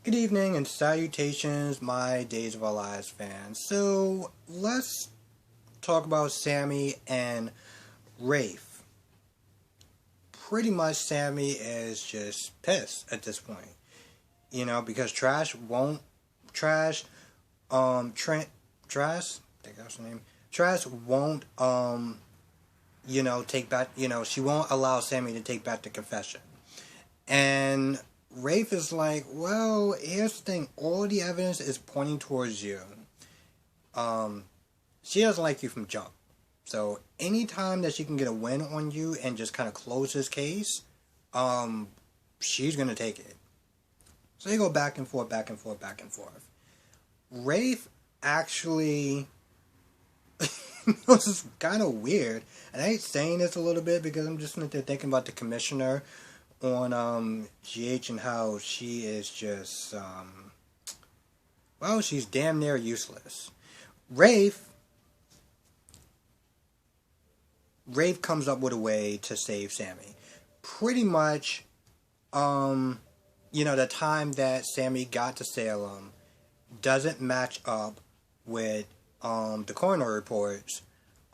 Good evening and salutations, my Days of Our Lives fans. So, let's talk about Sammy and Rafe. Pretty much, Sammy is just pissed at this point. Because Trash won't. Trash, Trent. Trash? I think that's her name. Trash won't, take back. She won't allow Sammy to take back the confession. And Rafe is like, well, here's the thing. All the evidence is pointing towards you. Um, she doesn't like you from jump. So anytime that she can get a win on you and just kind of close this case, um, she's gonna take it. So they go back and forth, back and forth, back and forth. Rafe actually, this is kind of weird, and I hate saying this a little bit because I'm just thinking about the commissioner on GH and how she is just well, she's damn near useless. Rafe Rafe comes up with a way to save Sammy. Pretty much, the time that Sammy got to Salem doesn't match up with the coroner reports,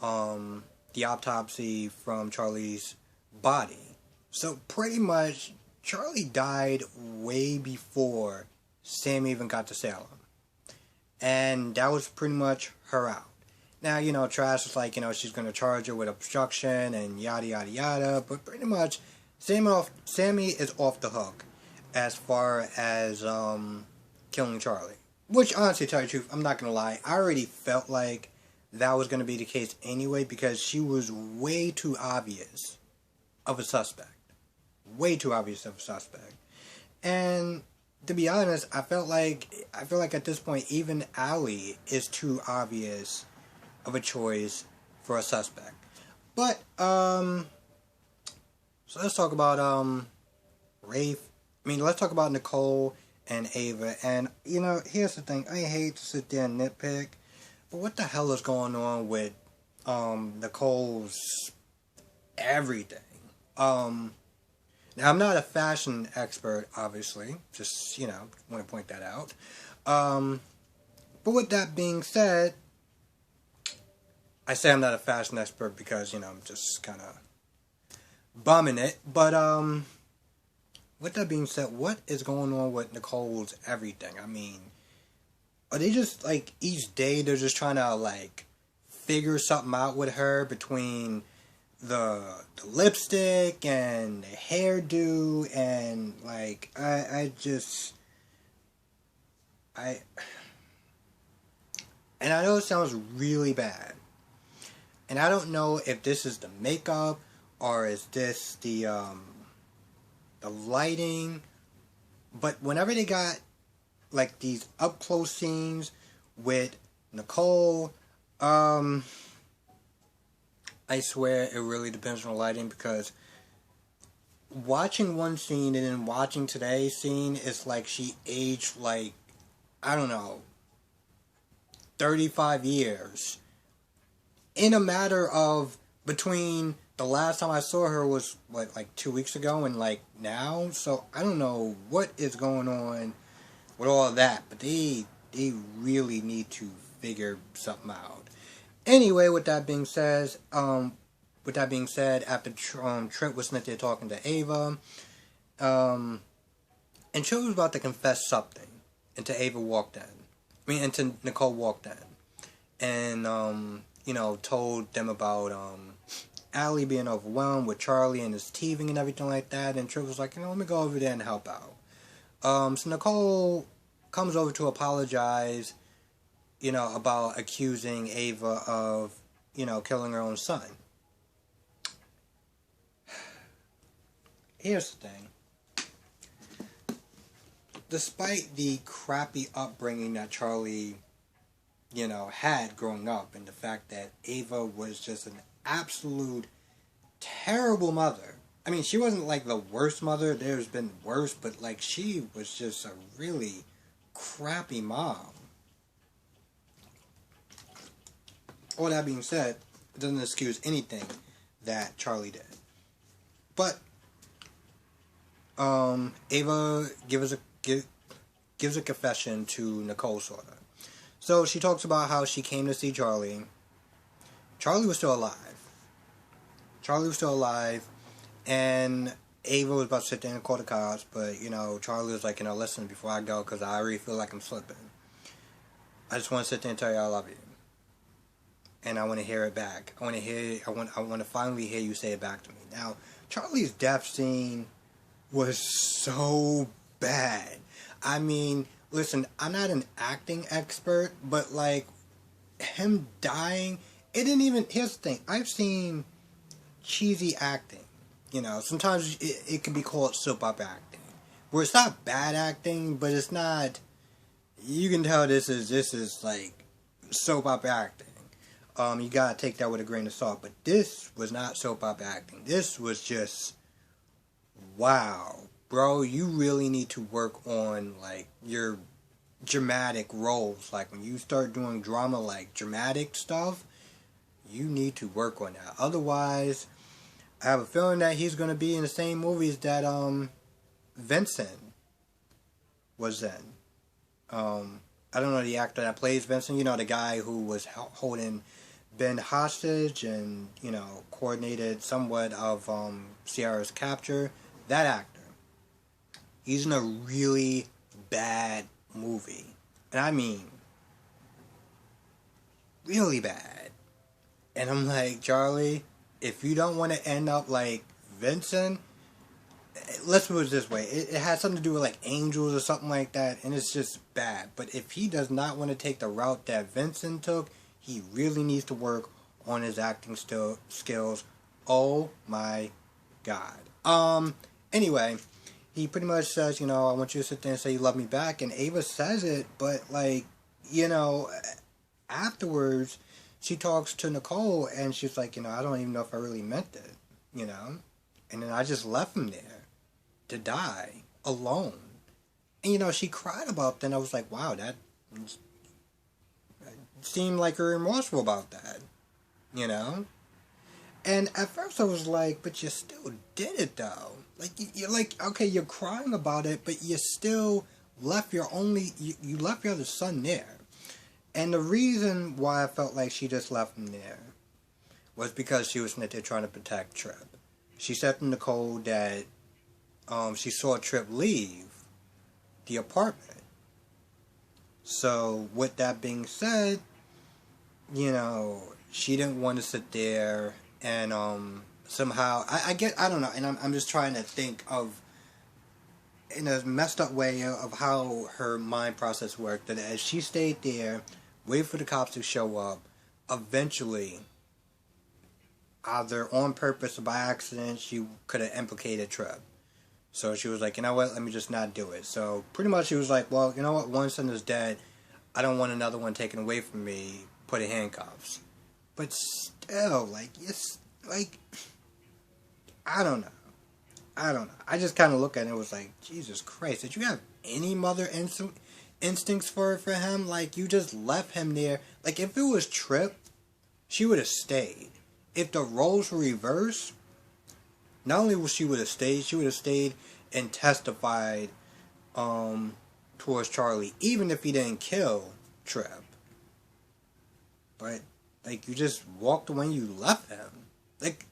the autopsy from Charlie's body. So pretty much, Charlie died way before Sammy even got to Salem. And that was pretty much her out. Now, Trash is like, she's going to charge her with obstruction and yada, yada, yada. But pretty much, Sammy is off the hook as far as killing Charlie. Which, honestly, to tell you the truth, I'm not going to lie. I already felt like that was going to be the case anyway because she was way too obvious of a suspect. Way too obvious of a suspect. And to be honest, I feel like at this point, even Allie is too obvious of a choice for a suspect. But so let's talk about Rafe. Let's talk about Nicole and Ava. And here's the thing: I hate to sit there and nitpick, but what the hell is going on with Nicole's everything? Now I'm not a fashion expert, obviously. Just want to point that out. But with that being said, I say I'm not a fashion expert because, I'm just kind of bumming it. But, with that being said, what is going on with Nicole's everything? Are they just, each day they're just trying to, figure something out with her between the lipstick and the hairdo and, and I know it sounds really bad. And I don't know if this is the makeup or is this the lighting. But whenever they got these up close scenes with Nicole, I swear it really depends on the lighting because watching one scene and then watching today's scene is like she aged I don't know, 35 years. In a matter of between the last time I saw her was 2 weeks ago and now. So I don't know what is going on with all of that, but they really need to figure something out. Anyway, with that being said, after Trent was sitting there talking to Ava, and Trent was about to confess something, until Ava walked in. Until Nicole walked in, and told them about Allie being overwhelmed with Charlie and his teething and everything like that. And Trent was like, let me go over there and help out. So Nicole comes over to apologize, about accusing Ava of, killing her own son. Here's the thing. Despite the crappy upbringing that Charlie had growing up, and the fact that Ava was just an absolute terrible mother. She wasn't the worst mother. There's been worse, but she was just a really crappy mom. All that being said, it doesn't excuse anything that Charlie did. But Ava gives a confession to Nicole, sort of. So she talks about how she came to see Charlie. Charlie was still alive. Charlie was still alive, and Ava was about to sit there and call the cops, but, you know, Charlie was like, you know, listen, before I go, because I already feel like I'm slipping, I just want to sit there and tell you I love you. And I want to hear it back. I want to finally hear you say it back to me. Now, Charlie's death scene was so bad. I mean, listen, I'm not an acting expert, but, like, him dying, it didn't even, here's the thing, I've seen cheesy acting. You know, sometimes it can be called soap opera acting, where it's not bad acting, but it's not. You can tell this is like soap opera acting. You gotta take that with a grain of salt. But this was not soap opera acting. This was just, wow, bro. You really need to work on like your dramatic roles. Like when you start doing drama, like dramatic stuff, you need to work on that. Otherwise, I have a feeling that he's going to be in the same movies that Vincent was in. I don't know the actor that plays Vincent. You know, the guy who was holding Ben hostage and, you know, coordinated somewhat of Sierra's capture. That actor. He's in a really bad movie. And I mean, really bad. And I'm like, Charlie, if you don't want to end up like Vincent, let's put it this way. It has something to do with like angels or something like that, and it's just bad. But if he does not want to take the route that Vincent took, he really needs to work on his acting skills. Oh my God. Anyway, he pretty much says, you know, I want you to sit there and say you love me back. And Ava says it, but like, you know, afterwards, she talks to Nicole, and she's like, you know, I don't even know if I really meant it, you know? And then I just left him there to die alone. And, you know, she cried about that, and I was like, wow, that seemed like you're remorseful about that, you know? And at first I was like, but you still did it, though. Like, you're like, okay, you're crying about it, but you still left your you left your other son there. And the reason why I felt like she just left him there was because she was there trying to protect Tripp. She said to Nicole that she saw Tripp leave the apartment. So, with that being said, you know, she didn't want to sit there and somehow, I don't know, and I'm just trying to think of, in a messed up way, of how her mind process worked, that as she stayed there, wait for the cops to show up, eventually, either on purpose or by accident, she could have implicated Tripp. So she was like, you know what, let me just not do it. So pretty much she was like, well, you know what, one son is dead, I don't want another one taken away from me, put in handcuffs. But still, like, it's, like, I don't know. I just kind of look at it and was like, Jesus Christ, did you have any mother instincts for him? Like, you just left him there. Like, if it was Tripp, she would have stayed. If the roles were reversed, not only would she have stayed and testified towards Charlie, even if he didn't kill Tripp. But, like, you just walked away and you left him. Like,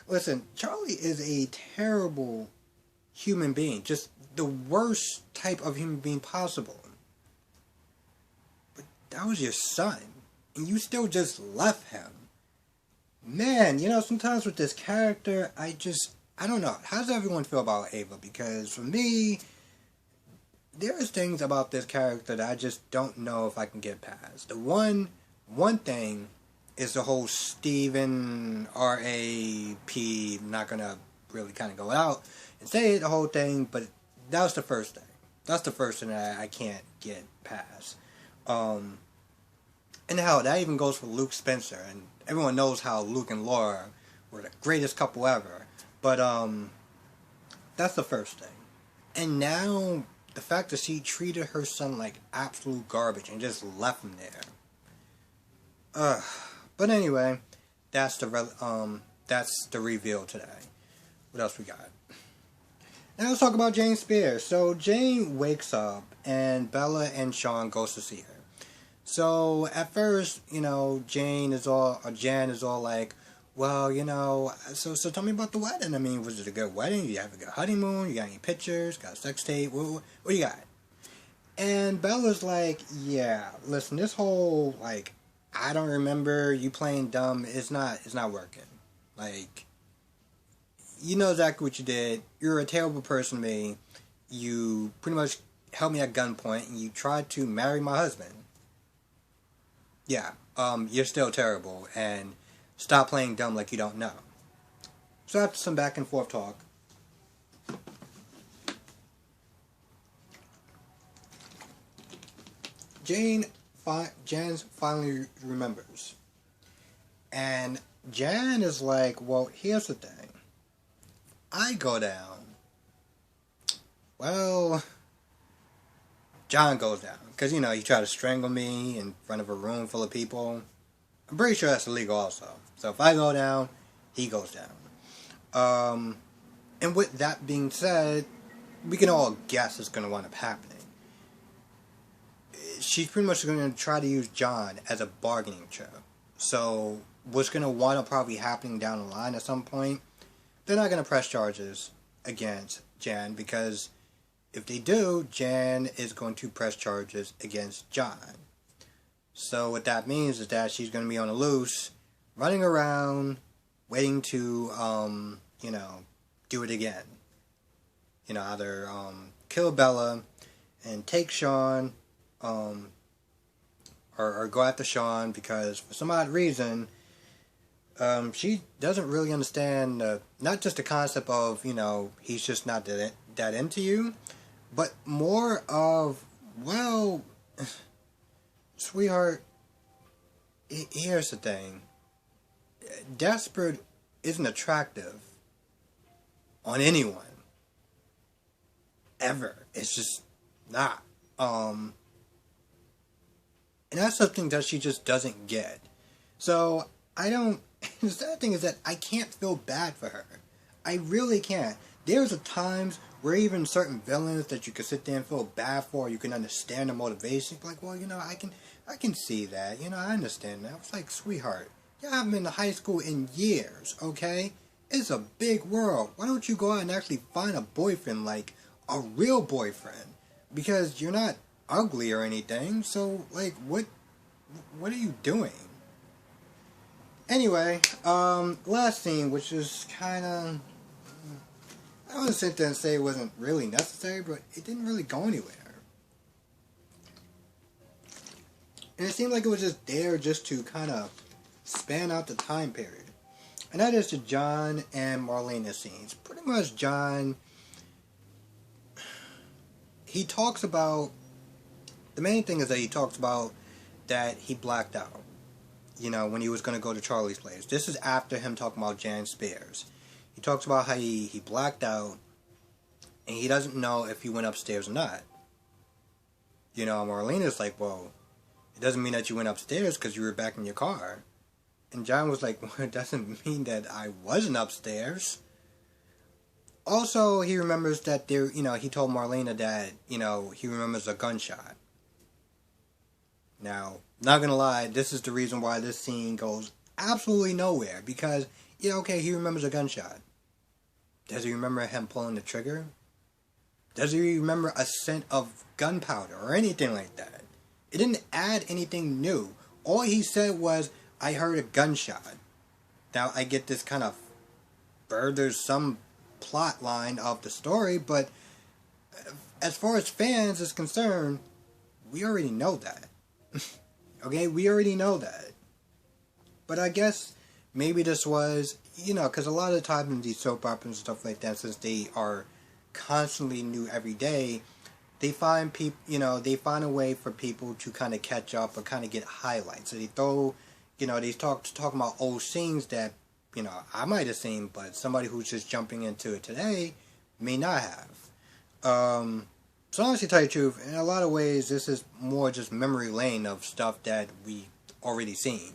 listen, Charlie is a terrible human being. Just the worst type of human being possible. But that was your son. And you still just left him. Man, you know, sometimes with this character, I don't know. How does everyone feel about Ava? Because for me, there is things about this character that I just don't know if I can get past. The one thing is the whole Stephen R.A.P. not gonna really kind of go out and say the whole thing, but that was the first thing. That's the first thing that I can't get past. And hell, that even goes for Luke Spencer, and everyone knows how Luke and Laura were the greatest couple ever. But that's the first thing. And now the fact that she treated her son like absolute garbage and just left him there. But anyway, that's the reveal today. What else we got? Now let's talk about Jane Spears. So Jane wakes up and Bella and Sean goes to see her. So at first, Jan is all like, well, so tell me about the wedding. I mean, was it a good wedding? You have a good honeymoon? You got any pictures? Got a sex tape? What do you got? And Bella's like, yeah, listen, this whole like, I don't remember you playing dumb. It's not working. Like, you know exactly what you did. You're a terrible person to me. You pretty much held me at gunpoint and you tried to marry my husband. Yeah, you're still terrible and stop playing dumb like you don't know. So after some back and forth talk, Jan finally remembers. And Jan is like, well, here's the thing. I go down. Well, John goes down. Because, he tried to strangle me in front of a room full of people. I'm pretty sure that's illegal also. So if I go down, he goes down. And with that being said, we can all guess what's going to wind up happening. She's pretty much going to try to use John as a bargaining chip. So what's going to wind up probably happening down the line at some point, they're not going to press charges against Jan because if they do, Jan is going to press charges against John. So what that means is that she's going to be on the loose, running around, waiting to, do it again. Either kill Bella and take Sean, or go after Sean because for some odd reason, she doesn't really understand not just the concept of he's just not that into you, but more of, well, sweetheart, here's the thing. Desperate isn't attractive on anyone ever. It's just not. And that's something that she just doesn't get. So I don't. The sad thing is that I can't feel bad for her. I really can't. There's times where even certain villains that you can sit there and feel bad for, you can understand the motivation. Like, well, I can see that. I understand that. I was like, sweetheart, you haven't been to high school in years, okay? It's a big world. Why don't you go out and actually find a boyfriend, like a real boyfriend? Because you're not ugly or anything. So, like, what are you doing? Anyway, last scene, which is kind of, I don't want to sit there and say it wasn't really necessary, but it didn't really go anywhere. And it seemed like it was just there just to kind of span out the time period. And that is the John and Marlena scenes. Pretty much John, he talks about, the main thing is that he talks about that he blacked out. When he was going to go to Charlie's place. This is after him talking about Jan Spears. He talks about how he blacked out and he doesn't know if he went upstairs or not. Marlena's like, well, it doesn't mean that you went upstairs because you were back in your car. And John was like, well, it doesn't mean that I wasn't upstairs. Also, he remembers that he told Marlena that, he remembers a gunshot. Now, not gonna lie, this is the reason why this scene goes absolutely nowhere. Because, he remembers a gunshot. Does he remember him pulling the trigger? Does he remember a scent of gunpowder or anything like that? It didn't add anything new. All he said was, I heard a gunshot. Now, I get this kind of furthers some plot line of the story, but as far as fans is concerned, we already know that. Okay, we already know that. But I guess maybe this was, because a lot of the time in these soap operas and stuff like that, since they are constantly new every day, they find they find a way for people to kind of catch up or kind of get highlights. So they throw, they talking about old scenes that, I might have seen, but somebody who's just jumping into it today may not have. So honestly, to tell you the truth, in a lot of ways, this is more just memory lane of stuff that we already seen.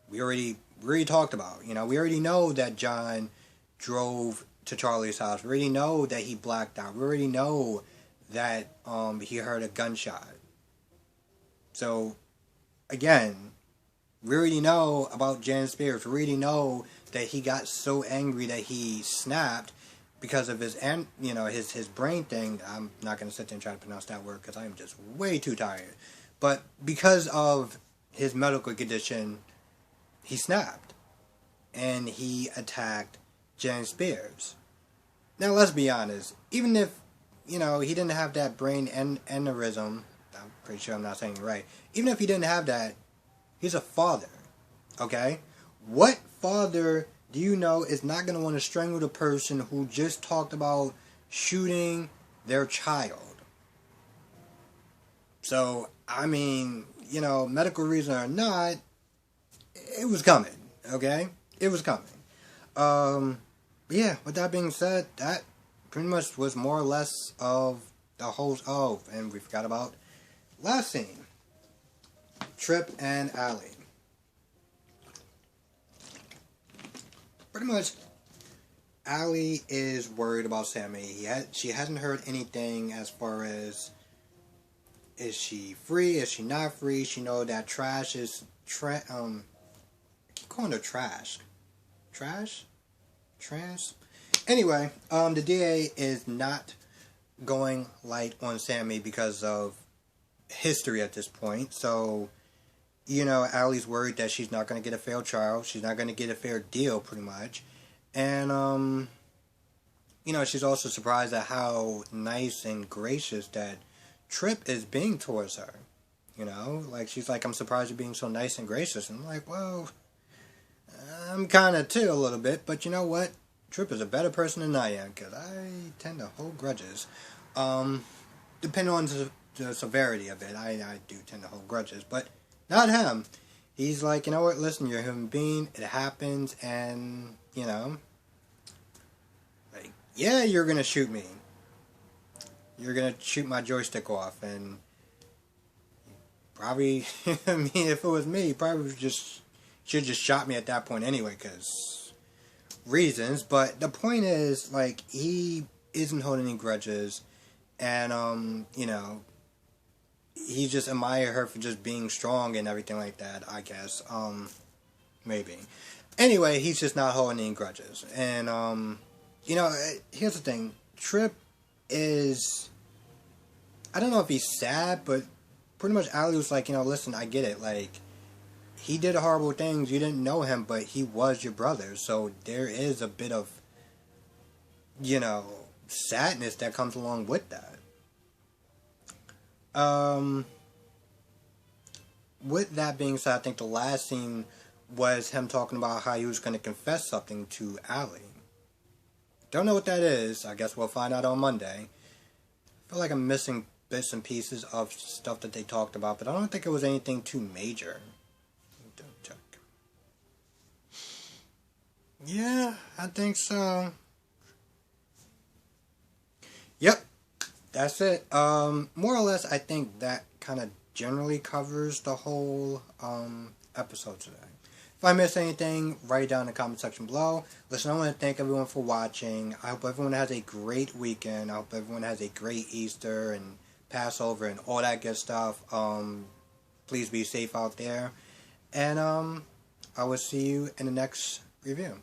We already talked about. We already know that John drove to Charlie's house. We already know that he blacked out. We already know that he heard a gunshot. So, again, we already know about Jan Spears. We already know that he got so angry that he snapped because of his, his brain thing. I'm not going to sit there and try to pronounce that word because I am just way too tired. But because of his medical condition, he snapped. And he attacked Jan Spears. Now, let's be honest. Even if, he didn't have that brain aneurysm, I'm pretty sure I'm not saying it right. Even if he didn't have that, he's a father. Okay? What father do you know is not going to want to strangle the person who just talked about shooting their child? So, I mean, medical reason or not, it was coming. Okay? It was coming. Yeah, with that being said, that pretty much was more or less of the whole... Oh, and we forgot about last scene. Trip and Allie. Pretty much, Allie is worried about Sammy. She hasn't heard anything as far as, is she free? Is she not free? She know that Trash is... I keep calling her Trash. Trash? Trans? Anyway, the DA is not going light on Sammy because of history at this point. So, Allie's worried that she's not going to get a fair trial. She's not going to get a fair deal, pretty much. And, she's also surprised at how nice and gracious that Trip is being towards her. She's like, I'm surprised you're being so nice and gracious. And I'm like, well... I'm kind of too, a little bit, but you know what? Trip is a better person than I am, because I tend to hold grudges. Depending on the severity of it, I do tend to hold grudges, but not him. He's like, you know what, listen, you're a human being, it happens, and, yeah, you're going to shoot me. You're going to shoot my joystick off, and probably, I mean, if it was me, probably should have just shot me at that point anyway, because reasons. But the point is, he isn't holding any grudges, and he just admired her for just being strong and everything like that, I guess. Maybe. Anyway, he's just not holding any grudges. And here's the thing. Trip is, I don't know if he's sad, but pretty much Allie was like, listen, I get it, he did horrible things. You didn't know him, but he was your brother. So there is a bit of, sadness that comes along with that. With that being said, I think the last scene was him talking about how he was going to confess something to Allie. Don't know what that is. I guess we'll find out on Monday. I feel like I'm missing bits and pieces of stuff that they talked about, but I don't think it was anything too major. Yeah, I think so. Yep, that's it. More or less, I think that kind of generally covers the whole episode today. If I missed anything, write it down in the comment section below. Listen, I want to thank everyone for watching. I hope everyone has a great weekend. I hope everyone has a great Easter and Passover and all that good stuff. Please be safe out there. And I will see you in the next review.